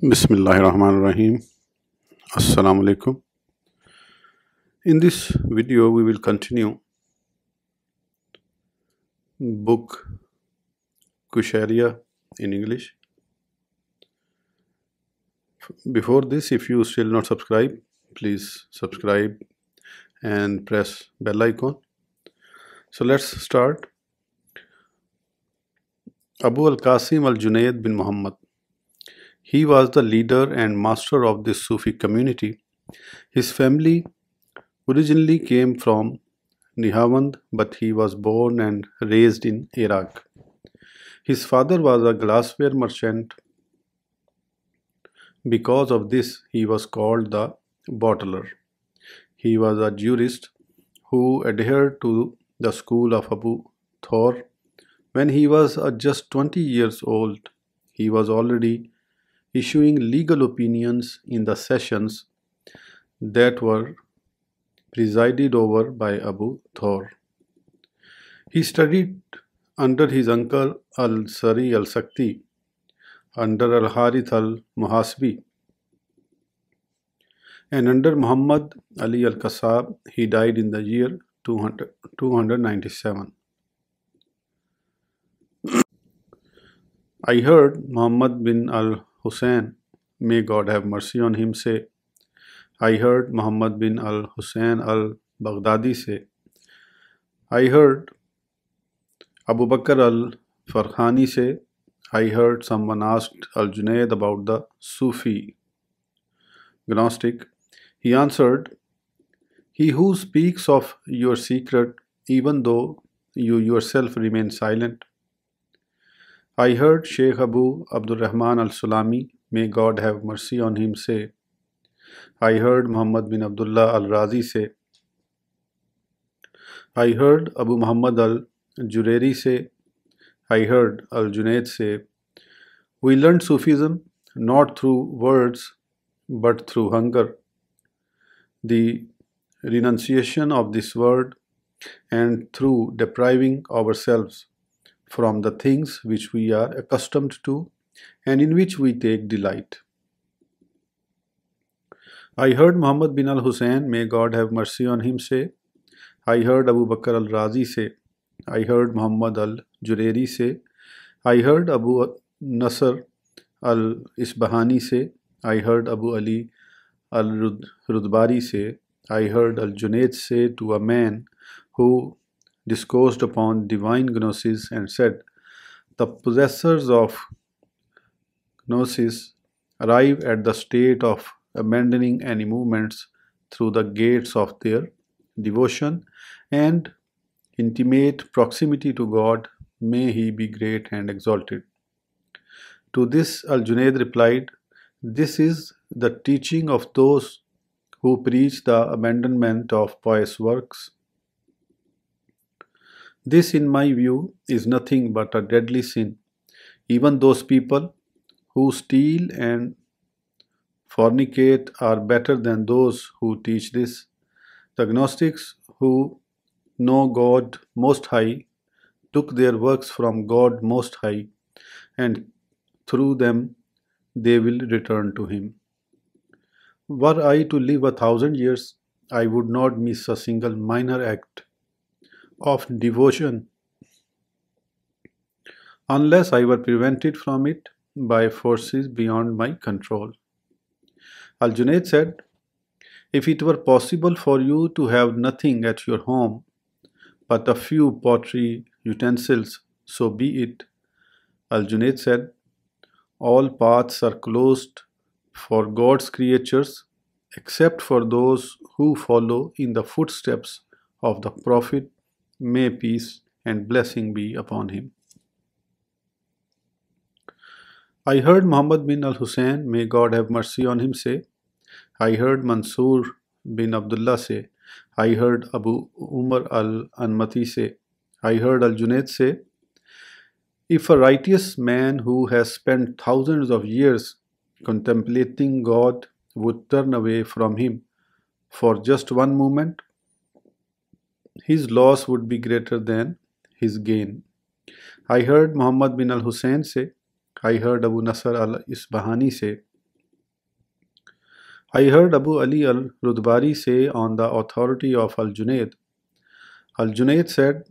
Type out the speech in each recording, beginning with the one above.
Bismillahirrahmanirrahim. Assalamu alaikum. In this video, we will continue book al-qushayriyya in English. Before this, if you still not subscribe, please subscribe and press bell icon. So let's start. Abu al-Qasim al-Junayd bin Muhammad. He was the leader and master of this Sufi community. His family originally came from Nihawand, but he was born and raised in Iraq. His father was a glassware merchant. Because of this, he was called the bottler. He was a jurist who adhered to the school of Abu Thawr. When he was just 20 years old, he was already issuing legal opinions in the sessions that were presided over by Abu Thawr. He studied under his uncle al-Sari al-Sakti, under al-Harith al-Muhasibi, and under Muhammad Ali al-Qassab. He died in the year 297. I heard Muhammad bin al-Hussein, may God have mercy on him, say, I heard Muhammad bin al-Hussein al-Baghdadi say, I heard Abu Bakr al-Farhani say, I heard someone asked al-Junayd about the Sufi Gnostic. He answered, he who speaks of your secret even though you yourself remain silent. I heard Sheikh Abu Abdul Rahman al-Sulami, may God have mercy on him, say, I heard Muhammad bin Abdullah al-Razi say, I heard Abu Muhammad al-Jurayri say, I heard al-Junayd say, we learned Sufism not through words but through hunger, the renunciation of this word, and through depriving ourselves from the things which we are accustomed to and in which we take delight. I heard Muhammad bin al-Hussein, may God have mercy on him, say, I heard Abu Bakr al-Razi say, I heard Muhammad al-Jurayri say, I heard Abu Nasr al-Isbahani say, I heard Abu Ali al-Rudbari say, I heard al-Junayd say to a man who discoursed upon divine gnosis and said, the possessors of gnosis arrive at the state of abandoning any movements through the gates of their devotion and intimate proximity to God, may He be great and exalted. To this al-Junayd replied, this is the teaching of those who preach the abandonment of pious works. This, in my view, is nothing but a deadly sin. Even those people who steal and fornicate are better than those who teach this. The Gnostics who know God Most High took their works from God Most High, and through them they will return to Him. Were I to live 1,000 years, I would not miss a single minor act of devotion unless I were prevented from it by forces beyond my control. Al-Junayd said, if it were possible for you to have nothing at your home but a few pottery utensils, so be it. Al-Junayd said, all paths are closed for God's creatures except for those who follow in the footsteps of the Prophet, may peace and blessing be upon him. I heard Muhammad bin al-Hussein, may God have mercy on him, say, I heard Mansur bin Abdullah say, I heard Abu Umar al-Anmati say, I heard al-Junayd say, if a righteous man who has spent thousands of years contemplating God would turn away from him for just one moment, his loss would be greater than his gain. I heard Muhammad bin al-Hussein say, I heard Abu Nasr al-Isbahani say, I heard Abu Ali al-Rudbari say on the authority of Al-Junayd. Al-Junayd said,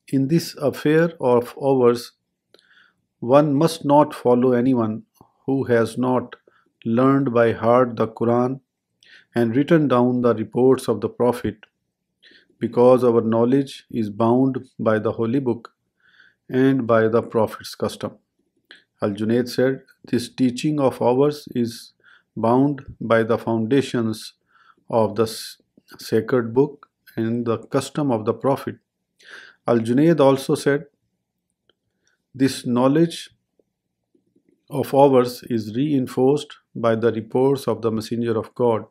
"In this affair of ours, one must not follow anyone who has not learned by heart the Quran and written down the reports of the Prophet, because our knowledge is bound by the Holy Book and by the Prophet's custom." Al-Junayd said, "This teaching of ours is bound by the foundations of the sacred book and the custom of the Prophet." Al-Junayd also said, "This knowledge of ours is reinforced by the reports of the Messenger of God.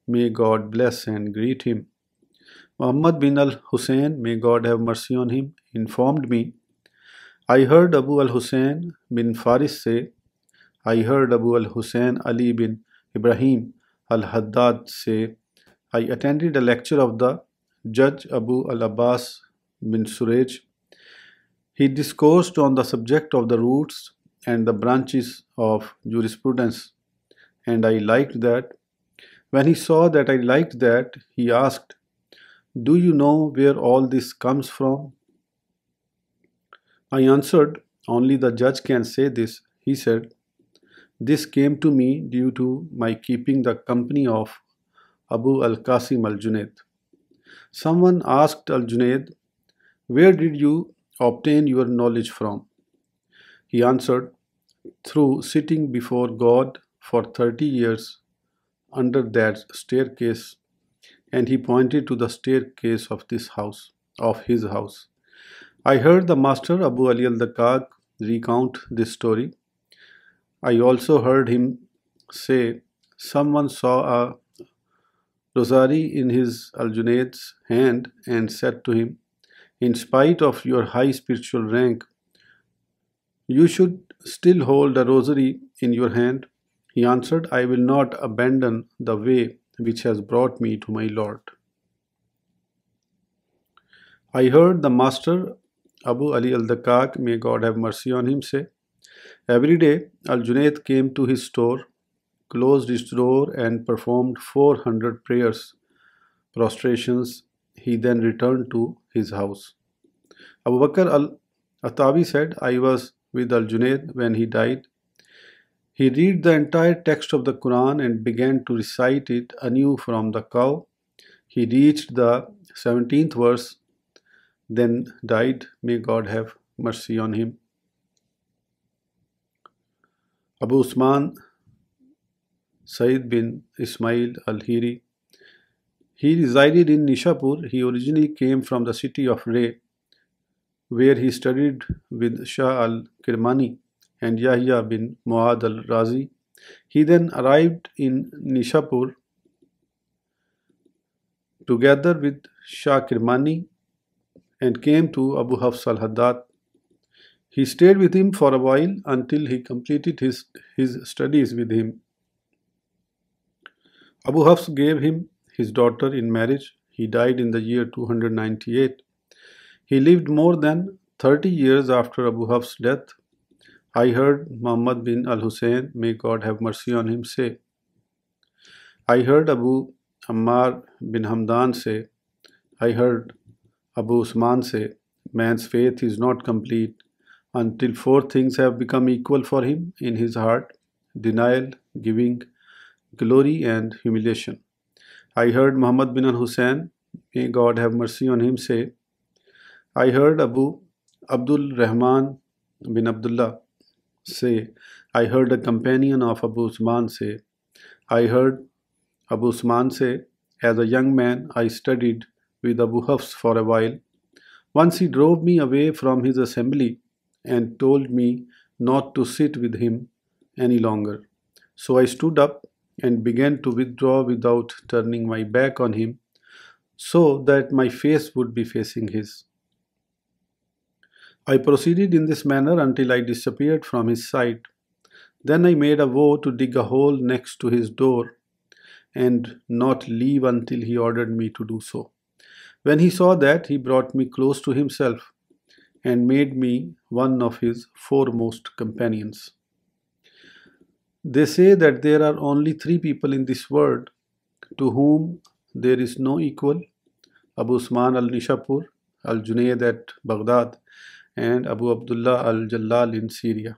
May God bless and greet him. Muhammad bin al-Hussein, may God have mercy on him, informed me, I heard Abu al-Hussein bin Faris say, I heard Abu al-Hussein Ali bin Ibrahim al-Haddad say, I attended a lecture of the Judge Abu al-Abbas bin Suraj. He discoursed on the subject of the roots and the branches of jurisprudence, and I liked that. When he saw that I liked that, he asked, Do you know where all this comes from? I answered, Only the judge can say this. He said, This came to me due to my keeping the company of Abu al-Qasim al-Junayd. Someone asked al-Junayd, Where did you obtain your knowledge from? He answered, Through sitting before God for 30 years under that staircase, and he pointed to the staircase of his house. I heard the master Abu Ali al-Daqqaq recount this story. I also heard him say, Someone saw a rosary in his al-Junayd's hand and said to him, In spite of your high spiritual rank, you should still hold a rosary in your hand. He answered, I will not abandon the way which has brought me to my Lord. I heard the master Abu Ali al-Daqqaq, may God have mercy on him, say, Every day al-Junayd came to his store, closed his door and performed 400 prayers, prostrations. He then returned to his house. Abu Bakr al-Atawi said, I was with al-Junayd when he died. He read the entire text of the Quran and began to recite it anew from the cow. He reached the 17th verse, then died. May God have mercy on him. Abu Usman Sayyid bin Ismail al-Hiri. He resided in Nishapur. He originally came from the city of Ray, where he studied with Shah al-Kirmani and Yahya bin Muad al-Razi. He then arrived in Nishapur together with Shah Kirmani and came to Abu Hafs al-Haddad. He stayed with him for a while until he completed his studies with him. Abu Hafs gave him his daughter in marriage. He died in the year 298. He lived more than 30 years after Abu Hafs' death. I heard Muhammad bin al-Hussein, may God have mercy on him, say, I heard Abu Ammar bin Hamdan say, I heard Abu Usman say, man's faith is not complete until 4 things have become equal for him in his heart: denial, giving, glory, and humiliation. I heard Muhammad bin al-Hussein, may God have mercy on him, say, I heard Abu Abdul Rahman bin Abdullah say, I heard a companion of Abu Usman say, I heard Abu Usman say, as a young man I studied with Abu Hafs for a while. Once he drove me away from his assembly and told me not to sit with him any longer. So I stood up and began to withdraw without turning my back on him, so that my face would be facing his. I proceeded in this manner until I disappeared from his sight. Then I made a vow to dig a hole next to his door and not leave until he ordered me to do so. When he saw that, he brought me close to himself and made me one of his foremost companions. They say that there are only three people in this world to whom there is no equal: Abu Usman al-Nishapur, al-Junayd at Baghdad, and Abu Abdullah al-Jallal in Syria.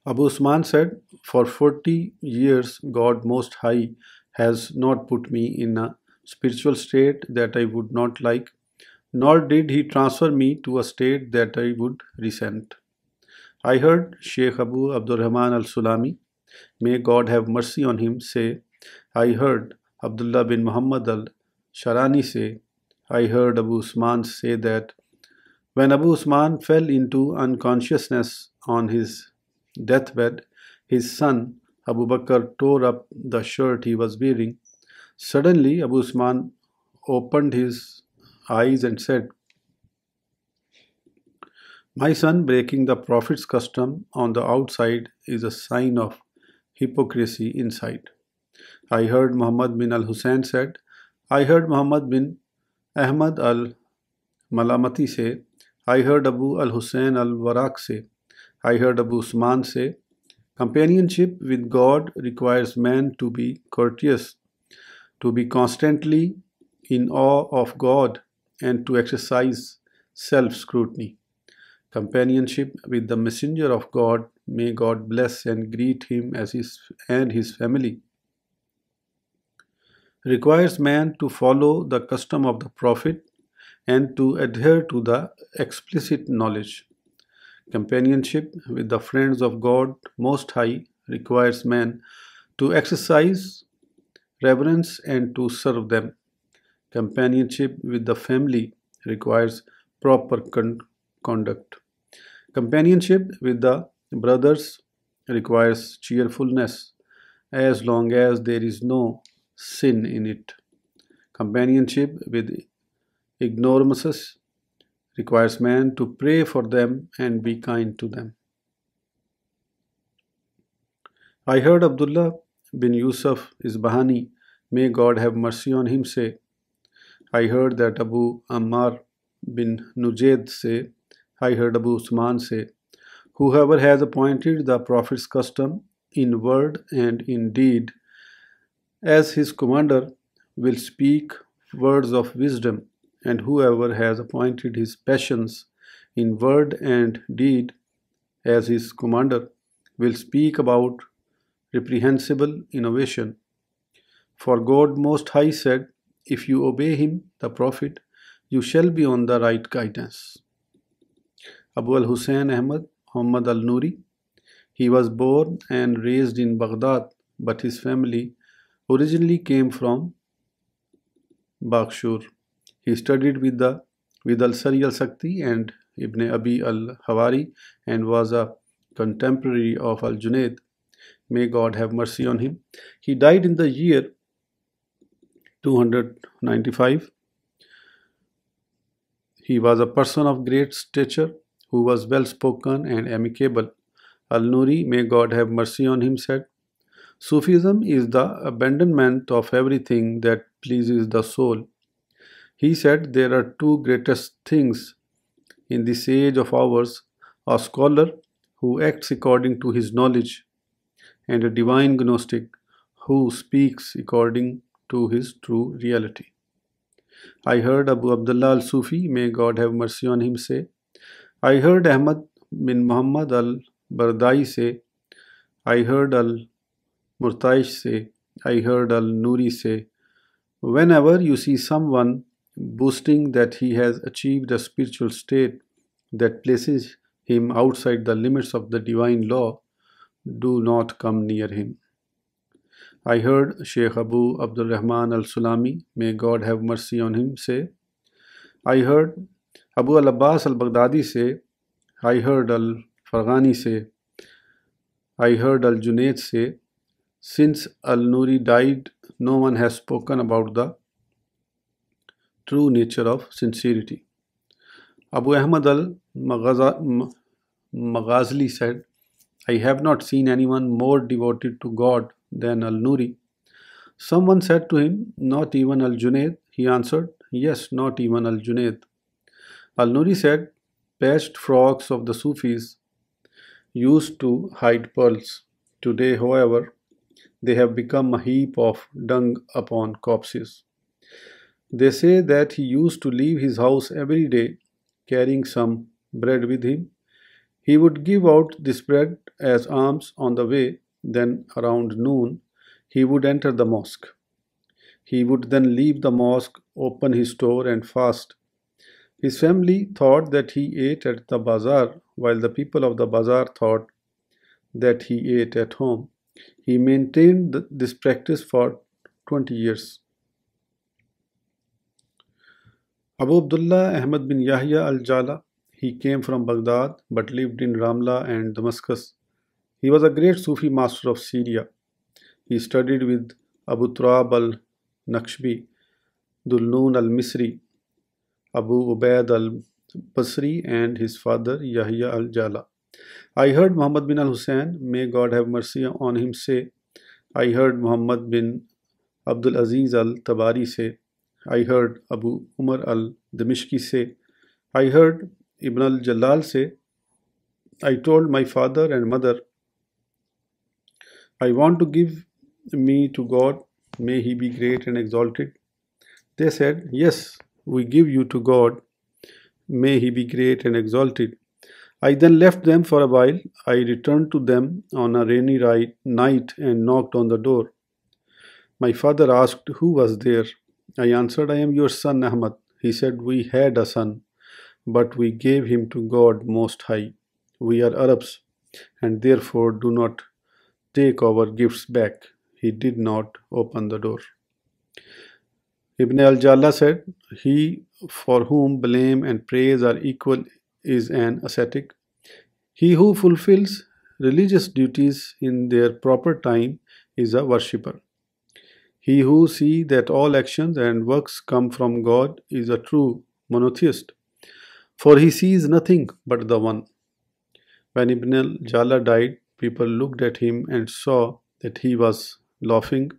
Abu Usman said, "For 40 years God Most High has not put me in a spiritual state that I would not like, nor did He transfer me to a state that I would resent." I heard Sheikh Abu Abdurrahman al-Sulami, may God have mercy on him, say. I heard Abdullah bin Muhammad al-Sharani say. I heard Abu Usman say that when Abu Usman fell into unconsciousness on his deathbed, his son Abu Bakr tore up the shirt he was wearing. Suddenly, Abu Usman opened his eyes and said, "My son, breaking the Prophet's custom on the outside is a sign of hypocrisy inside." I heard Muhammad bin al-Hussein said. I heard Muhammad bin Ahmad al-Malamati say. I heard Abu al-Hussein al-Waraq say. I heard Abu Usman say, "Companionship with God requires man to be courteous, to be constantly in awe of God, and to exercise self-scrutiny. Companionship with the Messenger of God, may God bless and greet him as his family, requires man to follow the custom of the Prophet and to adhere to the explicit knowledge. Companionship with the friends of God Most High requires man to exercise reverence and to serve them. Companionship with the family requires proper conduct. Companionship with the brothers requires cheerfulness as long as there is no sin in it. Companionship with ignoramuses requires man to pray for them and be kind to them. I heard Abdullah bin Yusuf Isbahani, may God have mercy on him, say. I heard that Abu Ammar bin Nujayd say. I heard Abu Usman say, "Whoever has appointed the Prophet's custom in word and in deed as his commander will speak words of wisdom, and whoever has appointed his passions in word and deed as his commander will speak about reprehensible innovation. For God Most High said, if you obey him, the Prophet, you shall be on the right guidance." Abu al-Hussein Ahmad Muhammad al-Nuri. He was born and raised in Baghdad, but his family originally came from Bakshur. He studied with al-Sari al-Sakti and Ibn Abi al-Hawari and was a contemporary of al-Junayd. May God have mercy on him. He died in the year 295. He was a person of great stature who was well spoken and amicable. Al-Nuri, may God have mercy on him, said, "Sufism is the abandonment of everything that pleases the soul." He said, "There are two greatest things in this age of ours, a scholar who acts according to his knowledge, and a divine gnostic who speaks according to his true reality." I heard Abu Abdullah al-Sufi, may God have mercy on him, say. I heard Ahmad bin Muhammad al-Bardai say. I heard al-Murtaish say. I heard al-Nuri say, "Whenever you see someone boasting that he has achieved a spiritual state that places him outside the limits of the divine law, do not come near him." I heard Sheikh Abu Abdurrahman al-Sulami, may God have mercy on him, say. I heard Abu al-Abbas al-Baghdadi say. I heard al-Farghani say. I heard al-Junayd say, "Since al-Nuri died, no one has spoken about the true nature of sincerity." Abu Ahmad al-Maghazali said, "I have not seen anyone more devoted to God than al-Nuri." Someone said to him, "Not even al-Junayd?" He answered, "Yes, not even al-Junayd." Al-Nuri said, "Patched frocks of the Sufis used to hide pearls. Today, however, they have become a heap of dung upon corpses. They say that he used to leave his house every day carrying some bread with him. He would give out this bread as alms on the way, then around noon he would enter the mosque. He would then leave the mosque, open his store, and fast. His family thought that he ate at the bazaar, while the people of the bazaar thought that he ate at home. He maintained this practice for 20 years. Abu Abdullah Ahmad bin Yahya al-Jala, he came from Baghdad but lived in Ramla and Damascus. He was a great Sufi master of Syria. He studied with Abu Turab al-Naqshbi, Dulnun al-Misri, Abu Ubaid al-Basri, and his father Yahya al-Jala. I heard Muhammad bin al-Hussein, may God have mercy on him, say, I heard Muhammad bin Abdul Aziz al-Tabari say, I heard Abu Umar al-Dimishki say, I heard Ibn al-Jalal say, I told my father and mother, I want to give me to God, may he be great and exalted. They said, yes, we give you to God, may he be great and exalted. I then left them for a while. I returned to them on a rainy night and knocked on the door. My father asked who was there. I answered, I am your son Ahmad. He said, we had a son, but we gave him to God Most High. We are Arabs and therefore do not take our gifts back. He did not open the door. Ibn al-Jalla said, he for whom blame and praise are equal is an ascetic. He who fulfills religious duties in their proper time is a worshipper. He who sees that all actions and works come from God is a true monotheist, for he sees nothing but the One. When Ibn al-Jala died, people looked at him and saw that he was laughing.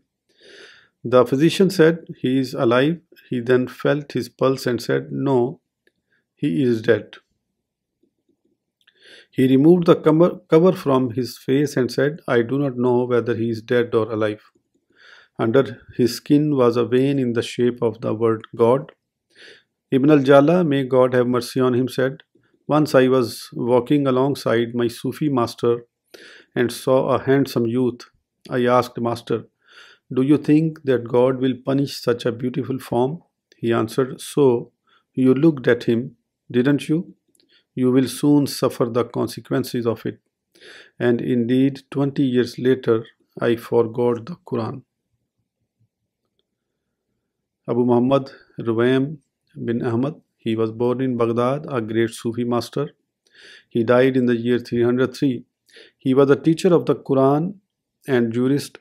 The physician said, he is alive. He then felt his pulse and said, no, he is dead. He removed the cover from his face and said, I do not know whether he is dead or alive. Under his skin was a vein in the shape of the word God. Ibn al-Jala, may God have mercy on him, said, once I was walking alongside my Sufi master and saw a handsome youth. I asked master, do you think that God will punish such a beautiful form? He answered, so you looked at him, didn't you? You will soon suffer the consequences of it. And indeed, 20 years later, I forgot the Quran. Abu Muhammad Ruwaym bin Ahmad, he was born in Baghdad, a great Sufi master. He died in the year 303. He was a teacher of the Quran and jurist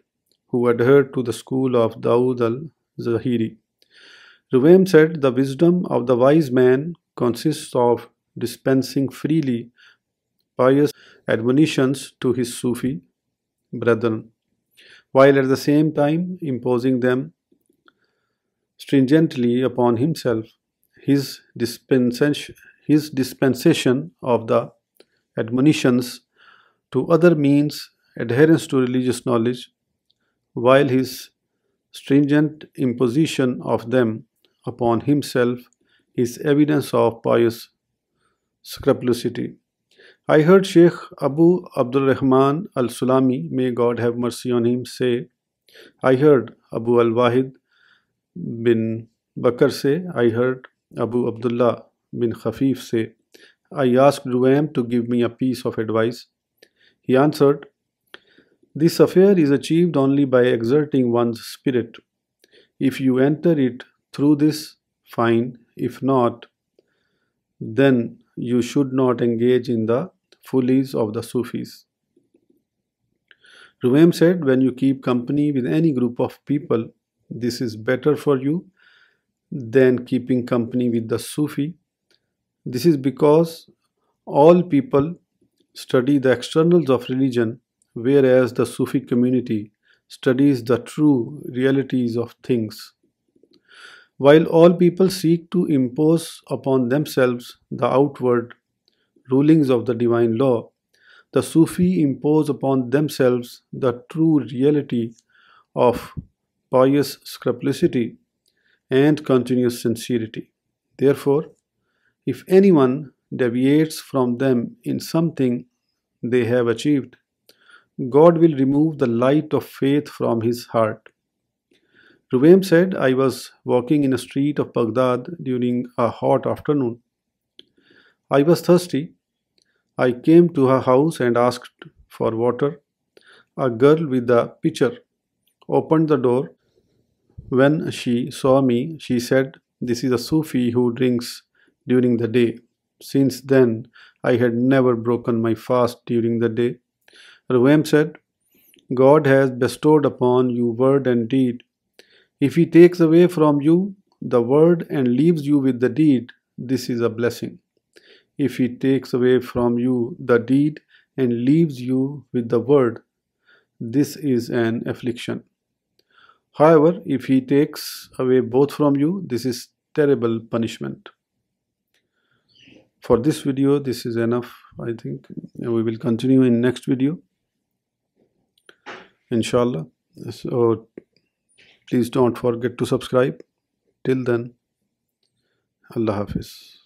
who adhered to the school of Dawood al-Zahiri. Ruwaym said, the wisdom of the wise man consists of dispensing freely pious admonitions to his Sufi brethren, while at the same time imposing them stringently upon himself. His dispensation of the admonitions to other means adherence to religious knowledge, while his stringent imposition of them upon himself is evidence of pious scrupulosity. I heard Sheikh Abu Abdul Rahman al-Sulami, may God have mercy on him, say, I heard Abu al-Wahid bin Bakr say, I heard Abu Abdullah bin Khafif say, I asked Ruwaym to give me a piece of advice. He answered, this affair is achieved only by exerting one's spirit. If you enter it through this, fine. If not, then you should not engage in the follies of the Sufis. Ruwaym said, when you keep company with any group of people, this is better for you than keeping company with the Sufi. This is because all people study the externals of religion, whereas the Sufi community studies the true realities of things. While all people seek to impose upon themselves the outward rulings of the divine law, the Sufi impose upon themselves the true reality of pious scrupulosity and continuous sincerity. Therefore, if anyone deviates from them in something they have achieved, God will remove the light of faith from his heart. Ruwaym said, I was walking in a street of Baghdad during a hot afternoon. I was thirsty. I came to her house and asked for water. A girl with a pitcher opened the door. When she saw me, she said, this is a Sufi who drinks during the day. Since then, I had never broken my fast during the day. Ruwaym said, God has bestowed upon you word and deed. If he takes away from you the word and leaves you with the deed, this is a blessing. If he takes away from you the deed and leaves you with the word, this is an affliction. However, if he takes away both from you, this is terrible punishment. For this video, this is enough. I think we will continue in next video, inshallah. So please don't forget to subscribe. Till then, Allah Hafiz.